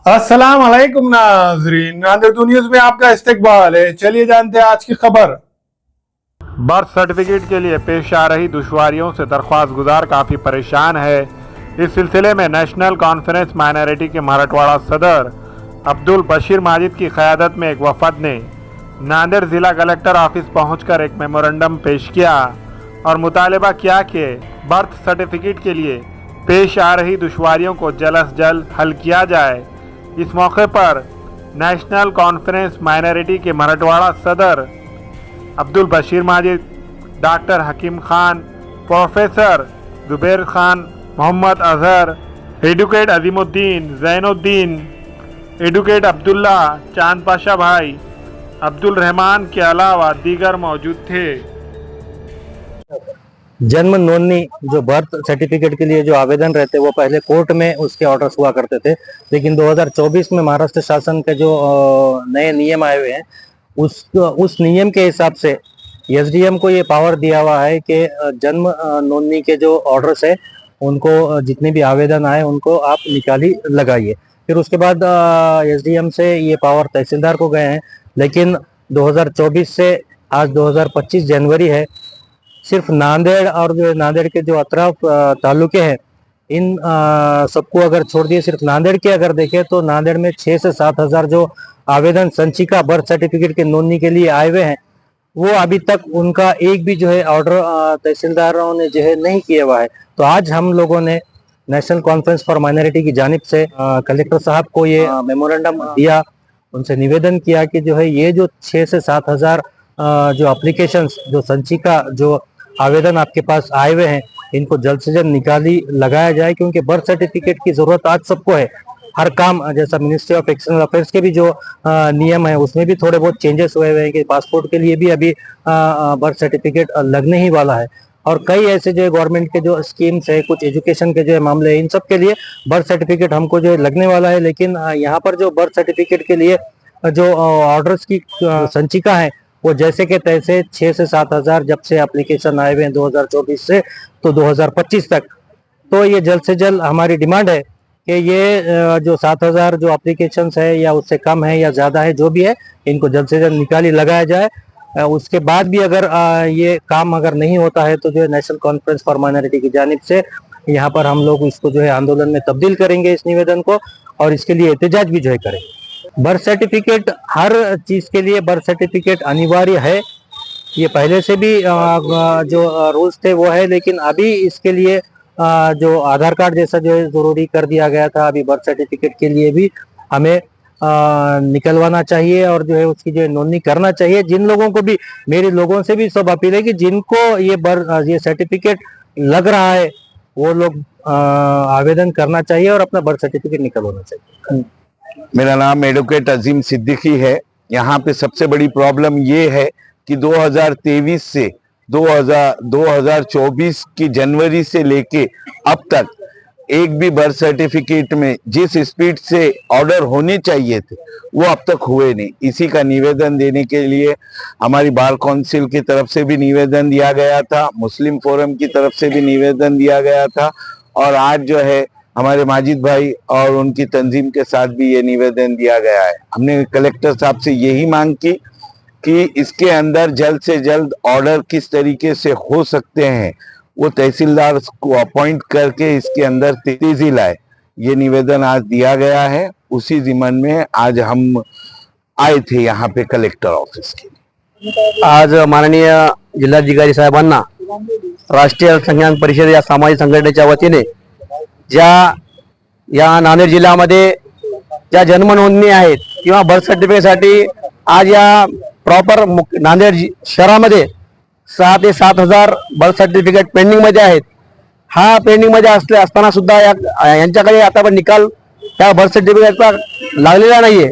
अस्सलाम वालेकुम नाजरीन, नादिर न्यूज में आपका इस्तकबाल है। चलिए जानते हैं आज की खबर। बर्थ सर्टिफिकेट के लिए पेश आ रही दुश्वारियों से दरख्वास्त गुजार काफ़ी परेशान है। इस सिलसिले में नेशनल कॉन्फ्रेंस माइनॉरिटी के मराठवाड़ा सदर अब्दुल बशीर माजिद की क़यादत में एक वफद ने नांदेड़ ज़िला कलेक्टर ऑफिस पहुंचकर एक मेमोरेंडम पेश किया और मुतालबा किया कि बर्थ सर्टिफिकेट के लिए पेश आ रही दुश्वारियों को जल्द अज जल्द हल किया जाए। इस मौके पर नेशनल कॉन्फ्रेंस माइनॉरिटी के मराठवाड़ा सदर Abdul Bashir Majid, doctor Hakim Khan, professor Zubair Khan, Mohammad Azhar, advocate Azimuddin, Zainuddin, advocate Abdullah, Chand Pasha भाई, अब्दुल रहमान के अलावा दीगर मौजूद थे। जन्म नोंदनी जो बर्थ सर्टिफिकेट के लिए जो आवेदन रहते वो पहले कोर्ट में उसके ऑर्डर्स हुआ करते थे, लेकिन 2024 में महाराष्ट्र शासन के जो नए नियम आए हुए हैं उस नियम के हिसाब से एसडीएम को ये पावर दिया हुआ है कि जन्म नोंदनी के जो ऑर्डर्स है उनको जितने भी आवेदन आए उनको आप निकाली लगाइए। फिर उसके बाद एसडीएम से ये पावर तहसीलदार को गए हैं, लेकिन 2024 से आज 2025 जनवरी है, सिर्फ नांदेड़ और जो नांदेड़ के जो अतराफ तालुके हैं इन सबको अगर छोड़ दिए, सिर्फ नांदेड़ के अगर देखें तो नांदेड़ में 6 से 7 हजार जो आवेदन संचिका बर्थ सर्टिफिकेट के नोंदनी के लिए आए हुए हैं वो अभी तक उनका एक भी जो है ऑर्डर तहसीलदारों ने जो है नहीं किया हुआ है। तो आज हम लोगों ने नेशनल कॉन्फ्रेंस फॉर माइनॉरिटी की जानिब से कलेक्टर साहब को ये मेमोरेंडम दिया, उनसे निवेदन किया कि जो है ये जो 6 से 7 हजार जो एप्लीकेशंस जो संचिका जो आवेदन आपके पास आए हुए हैं इनको जल्द से जल्द निकाली लगाया जाए, क्योंकि बर्थ सर्टिफिकेट की जरूरत आज सबको है। हर काम जैसा मिनिस्ट्री ऑफ एक्सटर्नल अफेयर्स के भी जो नियम है उसमें भी थोड़े बहुत चेंजेस हुए हुए हैं कि पासपोर्ट के लिए भी अभी बर्थ सर्टिफिकेट लगने ही वाला है, और कई ऐसे जो गवर्नमेंट के जो स्कीम्स है, कुछ एजुकेशन के जो मामले हैं, इन सब के लिए बर्थ सर्टिफिकेट हमको जो लगने वाला है। लेकिन यहाँ पर जो बर्थ सर्टिफिकेट के लिए जो ऑर्डर्स की संचिका है वो जैसे कि तैसे 6 से 7 हजार जब से एप्लीकेशन आए हुए हैं 2024 से तो 2025 तक, तो ये जल्द से जल्द हमारी डिमांड है कि ये जो 7 हजार जो एप्लीकेशंस है या उससे कम है या ज़्यादा है जो भी है इनको जल्द से जल्द निकाली लगाया जाए। उसके बाद भी अगर ये काम अगर नहीं होता है तो जो है नेशनल कॉन्फ्रेंस फॉर माइनॉरिटी की जानिब से यहाँ पर हम लोग इसको जो है आंदोलन में तब्दील करेंगे इस निवेदन को, और इसके लिए एहतजाज भी जो है करेंगे। बर्थ सर्टिफिकेट हर चीज के लिए बर्थ सर्टिफिकेट अनिवार्य है, ये पहले से भी जो रूल्स थे वो है, लेकिन अभी इसके लिए जो आधार कार्ड जैसा जो है जरूरी कर दिया गया था, अभी बर्थ सर्टिफिकेट के लिए भी हमें निकलवाना चाहिए और जो है उसकी जो है नोंदनी करना चाहिए। जिन लोगों को भी, मेरे लोगों से भी सब अपील है कि जिनको ये सर्टिफिकेट लग रहा है वो लोग आवेदन करना चाहिए और अपना बर्थ सर्टिफिकेट निकलवाना चाहिए। मेरा नाम एडवोकेट अजीम सिद्दीकी है। यहाँ पे सबसे बड़ी प्रॉब्लम ये है कि 2023 से 2024 की जनवरी से लेके अब तक एक भी बर्थ सर्टिफिकेट में जिस स्पीड से ऑर्डर होने चाहिए थे वो अब तक हुए नहीं। इसी का निवेदन देने के लिए हमारी बार काउंसिल की तरफ से भी निवेदन दिया गया था, मुस्लिम फोरम की तरफ से भी निवेदन दिया गया था, और आज जो है हमारे माजिद भाई और उनकी तंजीम के साथ भी ये निवेदन दिया गया है। हमने कलेक्टर साहब से यही मांग की कि इसके अंदर जल्द से जल्द ऑर्डर किस तरीके से हो सकते हैं वो तहसीलदार को अपॉइंट करके इसके अंदर तेजी लाए। ये निवेदन आज दिया गया है, उसी जिम्मन में आज हम आए थे यहाँ पे कलेक्टर ऑफिस के। आज माननीय जिल्हाधिकारी साहेबांना राष्ट्रीय अल्पसंख्याक परिषद या सामाजिक संघटनेच्या वतीने या नांदेड जिल्ह्यामध्ये ज्या जन्म नोंदणी आहेत किंवा बर्थ सर्टिफिकेटसाठी आज या प्रॉपर नांदेड शहरामध्ये 6 ते 7 हजार बर्थ सर्टिफिकेट पेंडिंग मध्ये आहेत। हा पेंडिंग मध्ये असताना सुद्धा यांच्याकडे आता पण निकाल त्या बर्थ सर्टिफिकेटचा लागलेला नाहीये,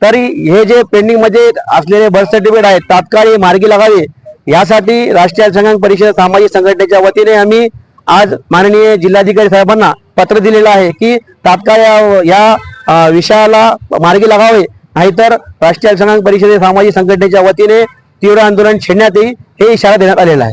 तरी हे जे पेंडिंग मध्ये असलेले बर्थ सर्टिफिकेट आहेत तात्काळ मार्गी लागावे यासाठी राष्ट्रीय अल्पसंख्याक परिषद सामाजिक संघटनेच्या वतीने आम्ही आज माननीय जिल्हाधिकारी साहेबांना पत्र दिलेलं आहे की तात्काळ या विषयाला मार्गी लागावे, नाहीतर राष्ट्रीय अल्पसंख्याक परिषद सामाजिक संघटनेच्या वतीने तीव्र आंदोलन छेडण्यात येईल हे इशारा देण्यात आलेला आहे।